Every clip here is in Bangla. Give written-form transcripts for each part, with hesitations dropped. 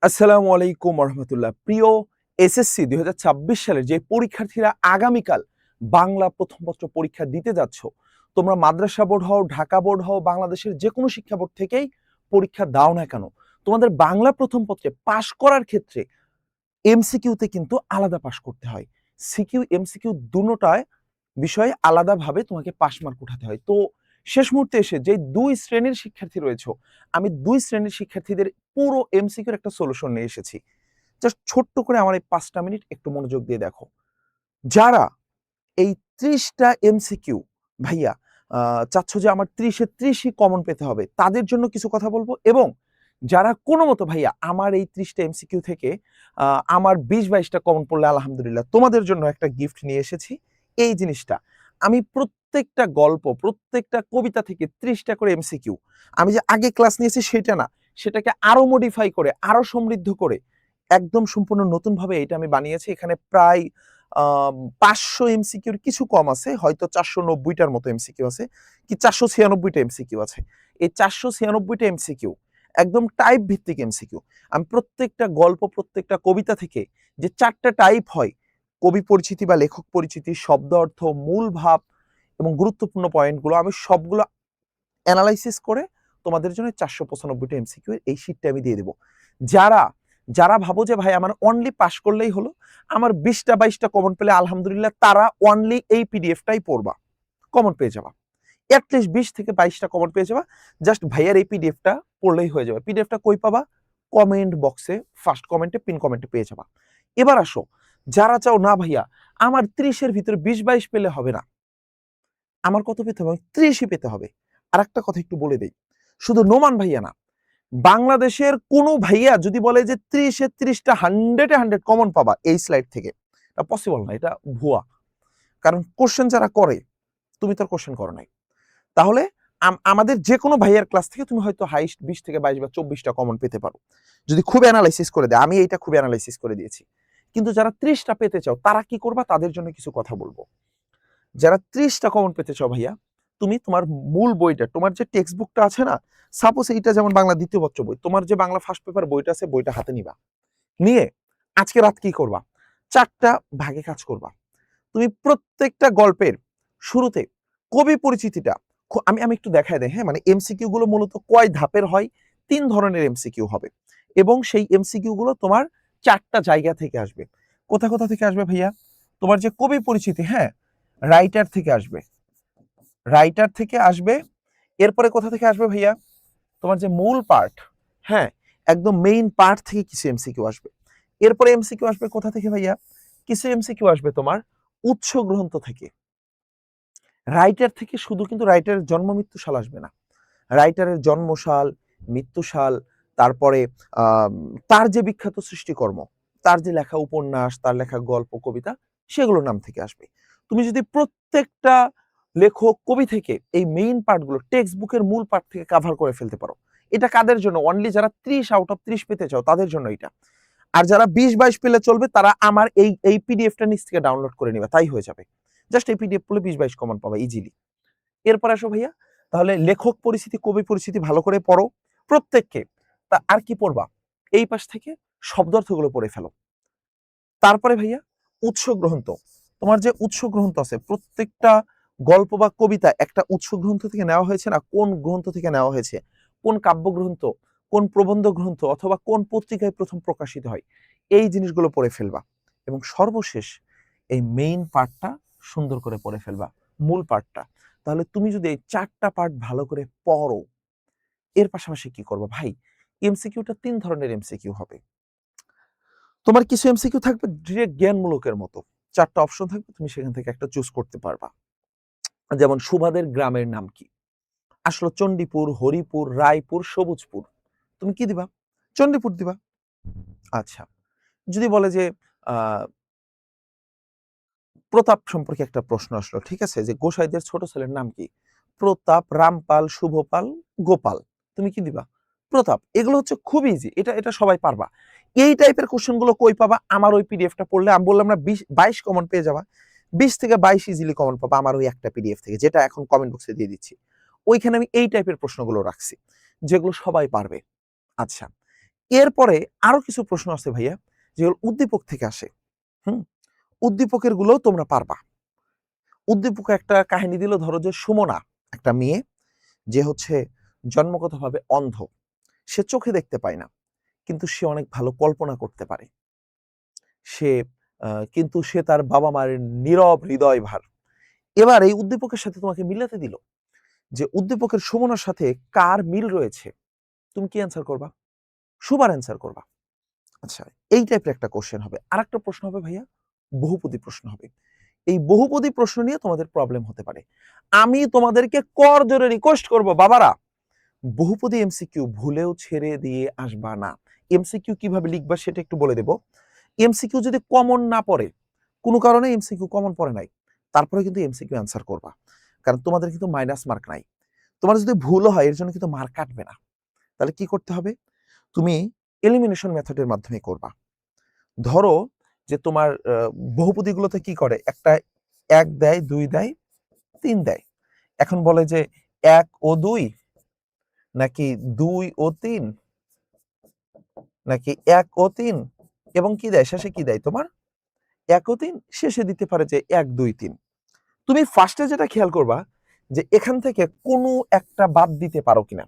আসসালামু আলাইকুম রহমতুল্লাহ। প্রিয় এসএসসি ২০২৬ সালের যে পরীক্ষার্থীরা আগামীকাল বাংলা প্রথম পত্র পরীক্ষা দিতে যাচ্ছ, তোমরা মাদ্রাসা বোর্ড হও, ঢাকা বোর্ড হও, বাংলাদেশের যে কোনো শিক্ষা বোর্ড থেকেই পরীক্ষা দাও না কেন, তোমাদের বাংলা প্রথম পত্রে পাশ করার ক্ষেত্রে এমসিকিউতে কিন্তু আলাদা পাশ করতে হয়। সিকিউ এমসিকিউ দুটোটায় বিষয়ে আলাদাভাবে তোমাকে পাস মার্ক উঠাতে হয়। তো শেষ মুহূর্তে এসে যে ২ শ্রেণীর শিক্ষার্থী রয়েছে, আমি ২ শ্রেণীর শিক্ষার্থীদের পুরো এমসিকিউর একটা সলিউশন নিয়ে এসেছি। জাস্ট ছোট্ট করে আমার এই ৫ টা মিনিট একটু মনোযোগ দিয়ে দেখো। যারা এই ৩০ টা এমসিকিউ ভাইয়া চাচ্ছ যে আমার ৩০ এ ৩০ ই কমন পেতে হবে, তাদের জন্য কিছু কথা বলবো। এবং যারা কোনোমতো ভাইয়া আমার এই ৩০ টা এমসিকিউ থেকে আমার ২০-২২ টা কমন পড়লে আলহামদুলিল্লাহ, তোমাদের জন্য একটা গিফট নিয়ে এসেছি। এই জিনিসটা আমি প্রত্যেকটা গল্প, প্রত্যেকটা কবিতা থেকে ৩০ টা করে এমসিকিউ আমি যে আগে ক্লাস নিয়েছি সেটা না, সেটাকে আরো মডিফাই করে, আরো সমৃদ্ধ করে একদম সম্পূর্ণ নতুনভাবে এটা আমি বানিয়েছি। এখানে প্রায় ৫০০ এমসিকিউর কিছু কম আছে, হয়তো ৪৯০ টার মতো এমসিকিউ আছে, কি ৪৯৬ টা এমসিকিউ আছে। এই ৪৯৬ টা এমসিকিউ একদম টাইপ ভিত্তিক এমসিকিউ। আমি প্রত্যেকটা গল্প, প্রত্যেকটা কবিতা থেকে যে ৪ টা টাইপ হয়, কবি পরিচিতি বা লেখক পরিচিতি, শব্দ অর্থ, মূল ভাব এবং গুরুত্বপূর্ণ পয়েন্টগুলো আমি সবগুলো এনালাইসিস করে তোমাদের জন্য ৪৯৫ টা এমসিকিউ এর এই শীটটা আমি দিয়ে দেব। যারা যারা ভাবো যে ভাই আমার অনলি পাস করলেই হলো, আমার ২০ টা ২২ টা কমন পেলে আলহামদুলিল্লাহ, তারা অনলি এই পিডিএফটাই পড়বা, কমন পেয়ে যাবা। এটলিস্ট ২০ থেকে ২২ টা কমন পেয়ে যাবা। জাস্ট ভাইয়ার এই পিডিএফটা পড়লেই হয়ে যাবে। পিডিএফটা কই পাবা? কমেন্ট বক্সে ফার্স্ট কমেন্টে, পিন কমেন্টে পেয়ে যাবা। এবার আসো, যারা চাও না ভাইয়া আমার ৩০ এর ভিতরে ২০-২২ পেলে হবে না, আমার কত পেতে হবে? ৩০ ই পেতে হবে। আরেকটা কথা একটু বলে দেই, শুধু নোমান ভাইয়া না, বাংলাদেশের কোন ভাইয়া যদি বলে যে ৩০ এ ৩০ টা 100 এ 100 কমন পাবা এই স্লাইড থেকে, এটা পসিবল না, এটা ভুয়া। কারণ কোশ্চেন যারা করে, তুমি তো আর কোশ্চেন করো নাই। তাহলে আমাদের যে কোনো ভাইয়ার ক্লাস থেকে তুমি হয়তো হাইস্ট ২০ থেকে ২২ বা ২৪ টা কমন পেতে পারো, যদি খুব অ্যানালাইসিস করে দেয়। আমি এইটা খুব অ্যানালাইসিস করে দিয়েছি। কিন্তু যারা ৩০ টা পেতে চাও, তারা কি করবা? তাদের জন্য কিছু কথা বলবো। যারা ৩০ টা কমন পেতে চাও ভাইয়া, তুমি তোমার মূল বইটা, তোমার যে টেক্সট বুকটা আছে না, সাপোজ এইটা যেমন বাংলা দ্বিতীয় পত্র বই, তোমার যে বাংলা ফার্স্ট পেপার বইটা আছে, বইটা হাতে নিবা। নিয়ে আজকে রাত কি করবা? ৪ টা ভাগে কাজ করবা। তুমি প্রত্যেকটা গল্পের শুরুতে কবি পরিচিতিটা আমি আমি একটু দেখায় দেই, হ্যাঁ? মানে এমসিকিউ গুলো মূলত কয় ধাপের হয়? ৩ ধরনের এমসিকিউ হবে। এবং সেই এমসিকিউ গুলো তোমার ৪ টা জায়গা থেকে আসবে। কোথা থেকে আসবে ভাইয়া? তোমার যে কবি পরিচিতি, হ্যাঁ? রাইটার থেকে আসবে। রাইটার থেকে আসবে। এরপরে কোথা থেকে আসবে ভাইয়া? তোমার যে মূল পার্ট, হ্যাঁ? একদম মেইন পার্ট থেকে কিছু এমসিকিউ আসবে। এরপরে এমসিকিউ আসবে কোথা থেকে ভাইয়া? কিছু এমসিকিউ আসবে তোমার উৎস গ্রন্থ থেকে। রাইটার থেকে শুধু কিন্তু রাইটারের জন্ম মৃত্যু সাল আসবে না। রাইটারের জন্মসাল, মৃত্যুসাল, তারপরে আম তার যে বিখ্যাত সৃষ্টিকর্ম, তার যে লেখা উপন্যাস, তার লেখা গল্প, কবিতা, সেগুলোর নাম থেকে আসবে। তুমি যদি প্রত্যেকটা লেখক, কবি থেকে এই মেইন পার্ট গুলো টেক্সট বুকের মূল পার্ট থেকে কভার করে ফেলতে পারো। এটা কাদের জন্য? অনলি যারা ৩০ আউট অফ ৩০ পেতে চাও তাদের জন্য এটা। আর যারা ২০-২২ পেলে চলবে, তারা আমার এই পিডিএফটা নিচ থেকে ডাউনলোড করে নিবা, তাই হয়ে যাবে। জাস্ট এই পিডিএফ পড়লে ২০-২২ কমন পাবা ইজিলি। এরপর আসো ভাইয়া, তাহলে লেখক পরিচিতি, কবি পরিচিতি ভালো করে পড়ো প্রত্যেককে। তা আর কি পড়বা? এই পাশ থেকে শব্দার্থগুলো পড়ে ফেলো। তারপরে ভাইয়া উৎস গ্রন্থ। তোমার যে উৎস গ্রন্থ আছে, প্রত্যেকটা গল্প বা কবিতা একটা উৎস গ্রন্থ থেকে নেওয়া হয়েছে না? কোন গ্রন্থ থেকে নেওয়া হয়েছে? কোন কাব্যগ্রন্থ, কোন প্রবন্ধ গ্রন্থ অথবা কোন পত্রিকায় প্রথম প্রকাশিত হয়? এই জিনিসগুলো পড়ে ফেলবা। এবং সর্বশেষ এই মেইন পার্টটা সুন্দর করে পড়ে ফেলবা, মূল পার্টটা। তাহলে তুমি যদি এই ৪ টা পার্ট ভালো করে পড়ো, এর পাশাপাশি কি করবা ভাই? এমসিকিউটা ৩ ধরনের এমসিকিউ হবে। তোমার কিছু এমসিকিউ থাকবে ডিরেক্ট জ্ঞানমূলকের মতো। ৪ টা অপশন থাকবে, তুমি সেখান থেকে একটা চুজ করতে পারবা। যেমন সুভাদের গ্রামের নাম কি? আসলো চণ্ডীপুর, হরিপুর, রায়পুর, সবুজপুর। তুমি কি দিবা? চণ্ডীপুর দিবা। আচ্ছা। যদি বলে যে আ প্রতাপ সম্পর্কে একটা প্রশ্ন আসলো, ঠিক আছে? যে গোসাইদের ছোট ছেলের নাম কি? প্রতাপ, রামপাল, শুভপাল, গোপাল। তুমি কি দিবা? প্রতাপ। এগুলো হচ্ছে খুব ইজি। এটা সবাই পারবা। এই টাইপের কোয়েশ্চেন গুলো কই পাবা? আমার ওই পিডিএফটা পড়লে আমি বললাম না ২২ কমন পেয়ে যাবা। ২০ থেকে ২২ ইজিলি কমন পাবা আমার ওই একটা পিডিএফ থেকে, যেটা এখন কমেন্ট বক্সে দিয়ে দিচ্ছি। ওইখানে আমি এই টাইপের প্রশ্নগুলো রাখছি, যেগুলো সবাই পারবে। আচ্ছা। এরপরে আরো কিছু প্রশ্ন আছে ভাইয়া, যেগুলো উদ্দীপক থেকে আসে। উদ্দীপকের গুলো তোমরা পারবা। উদ্দীপক একটা কাহিনী দিল, ধরো যে সুমনা একটা মেয়ে, যে হচ্ছে জন্মগতভাবে অন্ধ, সে চোখে দেখতে পায় না, কিন্তু সে অনেক ভালো কল্পনা করতে পারে। সে কিন্তু সে তার বাবা মায়ের নীরব হৃদয় ভার। এবার এই উদ্দীপকের সাথে তোমাকে মিলাতে দিল যে উদ্দীপকের সুমনার সাথে কার মিল রয়েছে। তুমি কি অ্যান্সার করবা? সুবার অ্যান্সার করবা। আচ্ছা, এই টাইপের একটা কোশ্চেন হবে। আরেকটা প্রশ্ন হবে ভাইয়া, বহুপদী প্রশ্ন হবে। এই বহুপদী প্রশ্ন নিয়ে তোমাদের প্রবলেম হতে পারে। আমি তোমাদেরকে করজোরে রিকোয়েস্ট করব, বাবারা, বহুপদী এমসিকিউ ভুলেও ছেড়ে দিয়ে আসবা না। এমসিকিউ কিভাবে লিখবা সেটা একটু বলে দেব। এমসিকিউ যদি কমন না পড়ে, কোনো কারণে এমসিকিউ কমন পড়ে নাই, তারপরে কিন্তু এমসিকিউ অ্যান্সার করবা, কারণ তোমাদের কিন্তু মাইনাস মার্ক নাই। তোমার যদি ভুলও হয় এর জন্য কিন্তু মার্ক কাটবে না। তাহলে কি করতে হবে? তুমি এলিমিনেশন মেথডের মাধ্যমে করবা। ধরো যে তোমার বহুপদীগুলোতে কি করে, একটা 1 দেয়, 2 দেয়, 3 দেয়। এখন বলে যে 1 ও 2, নাকি 2 ও 3, নাকি 1 ও 3, এবং কি দেয় শেষে, কি দেয় তোমার 1 ও 3, শেষে দিতে পারে যে 1 2 3। তুমি ফার্স্টে যেটা খেয়াল করবা যে এখান থেকে কোনো একটা বাদ দিতে পারো কিনা।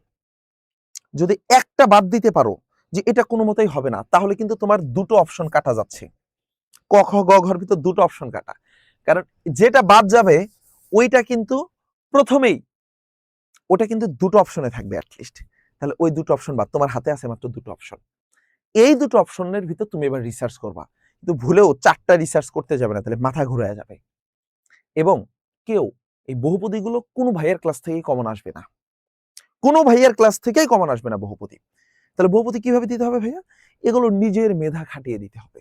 যদি একটা বাদ দিতে পারো যে এটা কোনো মতেই হবে না, তাহলে কিন্তু তোমার দুটো অপশন কাটা যাচ্ছে। ক খ গ ঘর ভিতর দুটো অপশন কাটা, কারণ যেটা বাদ যাবে ওইটা কিন্তু প্রথমেই, ওটা কিন্তু দুটো অপশনে থাকবে অ্যাটলিস্ট। তাহলে ওই দুটো অপশন বাদ, তোমার হাতে আছে মাত্র দুটো অপশন। এই দুটো অপশনের ভিতর তুমি এবার রিসার্চ করবা, কিন্তু ভুলেও 4টা রিসার্চ করতে যাবে না, তাহলে মাথা ঘুরে যাবে। এবং কেউ এই বহুপদীগুলো কোনো ভাইয়ের ক্লাস থেকেই কমন আসবে না, কোনো ভাইয়ের ক্লাস থেকেই কমন আসবে না বহুপদী। তাহলে বহুপদী কিভাবে দিতে হবে ভাইয়া? এগুলো নিজের মেধা খাটিয়ে দিতে হবে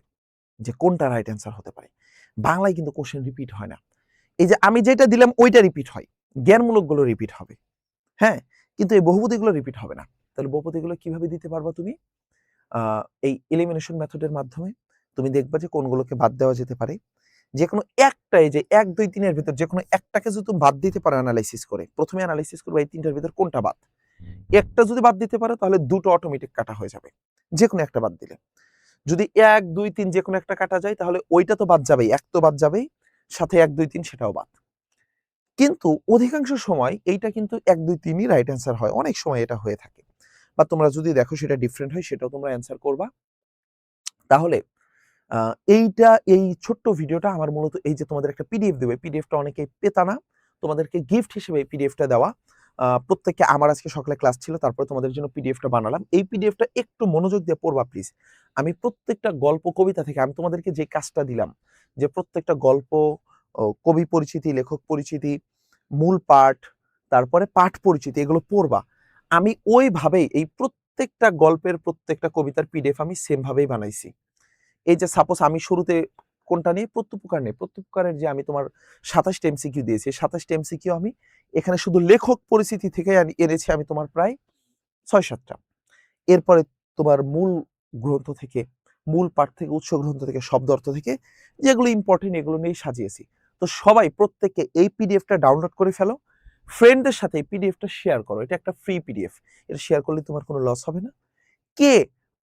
যে কোনটা রাইট অ্যান্সার হতে পারে। বাংলায় কিন্তু কোশ্চেন রিপিট হয় না। এই যে আমি যেটা দিলাম ওইটা রিপিট হয়, জ্ঞানমূলক গুলো রিপিট হবে, হ্যাঁ, কিন্তু এই বহুপদীগুলো রিপিট হবে না। তাহলে বহুপদীগুলো কিভাবে দিতে পারবা তুমি? এই এলিমিনেশন মেথডের মাধ্যমে তুমি দেখবা যে কোনগুলোকে বাদ দেওয়া যেতে পারে। যেকোনো একটাই, যে 1 2 3 এর ভিতর যেকোনো একটাকে যদি তুমি বাদ দিতে পারো অ্যানালাইসিস করে, প্রথমে অ্যানালাইসিস করবে এই 3টার ভিতর কোনটা বাদ। একটা যদি বাদ দিতে পারো তাহলে দুটো অটোমেটিক কাটা হয়ে যাবে, যেকোনো একটা বাদ দিলে। যদি 1 2 3 যেকোনো একটা কাটা যায় তাহলে ওইটা তো বাদ যাবেই, এক তো বাদ যাবেই, সাথে 1 2 3 সেটাও বাদ। কিন্তু অধিকাংশ সময় এইটা কিন্তু 1 2 3ই রাইট অ্যান্সার হয়, অনেক সময় এটা হয়ে থাকে। বা তোমরা যদি দেখো সেটা ডিফারেন্ট হয়, সেটাও তোমরা অ্যান্সার করবা। তাহলে এইটা, এই ছোট্ট ভিডিওটা আমার মূলত এই যে তোমাদের একটা পিডিএফ দেবে, পিডিএফটা অনেকেই পেতা না, তোমাদেরকে গিফট হিসেবে এই পিডিএফটা দেওয়া। প্রত্যেককে, আমার আজকে সকালে ক্লাস ছিল, তারপরে তোমাদের জন্য পিডিএফটা বানালাম। এই পিডিএফটা একটু মনোযোগ দিয়ে পড়বা প্লিজ। আমি প্রত্যেকটা গল্প কবিতা থেকে আমি তোমাদেরকে যে কাজটা দিলাম, যে প্রত্যেকটা গল্প, কবি পরিচিতি, লেখক পরিচিতি, মূল পাঠ, তারপরে পাঠ পরিচিতি, এগুলো পড়বা। আমি ওইভাবেই এই প্রত্যেকটা গল্পের, প্রত্যেকটা কবিতার পিডিএফ আমি সেম ভাবেই বানাইছি। এই যে সাপোজ আমি শুরুতে কোনটা নিয়ে, প্রত্যুপকার নিয়ে, প্রত্যুপকারের যে আমি তোমার 27টা এমসিকিউ দিয়েছি, 27টা এমসিকিউ আমি এখানে শুধু লেখক পরিচিতি থেকে এনেছি আমি তোমার প্রায় 6-7টা। এরপরে তোমার মূল গ্রন্থ থেকে, মূল পাঠ থেকে, উৎস গ্রন্থ থেকে, শব্দ অর্থ থেকে, যেগুলো ইম্পর্টেন্ট এগুলো নিয়েই সাজিয়েছি। তো সবাই প্রত্যেককে এই পিডিএফটা ডাউনলোড করে ফেলো, ফ্রেন্ডদের সাথে এই পিডিএফটা শেয়ার করো। এটা একটা ফ্রি পিডিএফ, এটা শেয়ার করলে তোমার কোনো লস হবে না। কে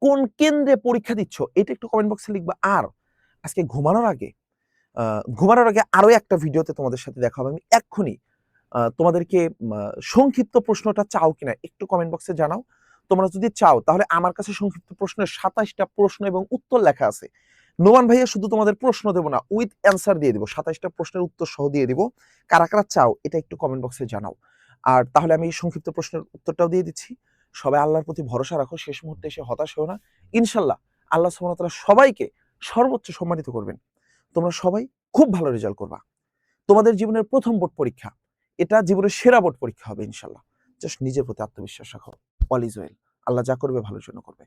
কোন কেন্দ্রে পরীক্ষা দিচ্ছ এটা একটু কমেন্ট বক্সে লিখবা। আর আজকে ঘুমানোর আগে আরো একটা ভিডিওতে তোমাদের সাথে দেখা হবে। আমি এক্ষুনি তোমাদেরকে সংক্ষিপ্ত প্রশ্নটা চাও কিনা একটু কমেন্ট বক্সে জানাও। তোমরা যদি চাও তাহলে আমার কাছে সংক্ষিপ্ত প্রশ্নের 27টা প্রশ্ন এবং উত্তর লেখা আছে। নোমান ভাইয়া শুধু তোমাদের প্রশ্ন দেবো না, উইথ অ্যান্সার দিয়ে দিব, 27টা প্রশ্নের উত্তর সহ দিয়ে দিব। কারা কারা চাও এটা একটু কমেন্ট বক্সে জানাও। আর তাহলে আমি সংক্ষিপ্ত প্রশ্নের উত্তরটাও দিয়ে দিচ্ছি। সবাই আল্লাহর প্রতি ভরসা রাখো, শেষ মুহূর্তে এসে হতাশ হও না। ইনশাল্লাহ আল্লাহ সুবহানাহু ওয়া তাআলা সবাইকে সর্বোচ্চ সম্মানিত করবেন। তোমরা সবাই খুব ভালো রেজাল্ট করবা। তোমাদের জীবনের প্রথম বোর্ড পরীক্ষা, এটা জীবনের সেরা বোর্ড পরীক্ষা হবে ইনশাল্লাহ। জাস্ট নিজের প্রতি আত্মবিশ্বাস রাখো। All is well. আল্লাহ যা করবে ভালোর জন্য করবে।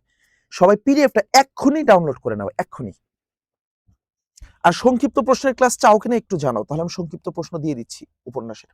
সবাই পিডিএফটা এক্ষুনি ডাউনলোড করে নাও, এক্ষুনি। আর সংক্ষিপ্ত প্রশ্নের ক্লাস চাও কিনা একটু জানাও, তাহলে আমি সংক্ষিপ্ত প্রশ্ন দিয়ে দিচ্ছি উপন্যাসের।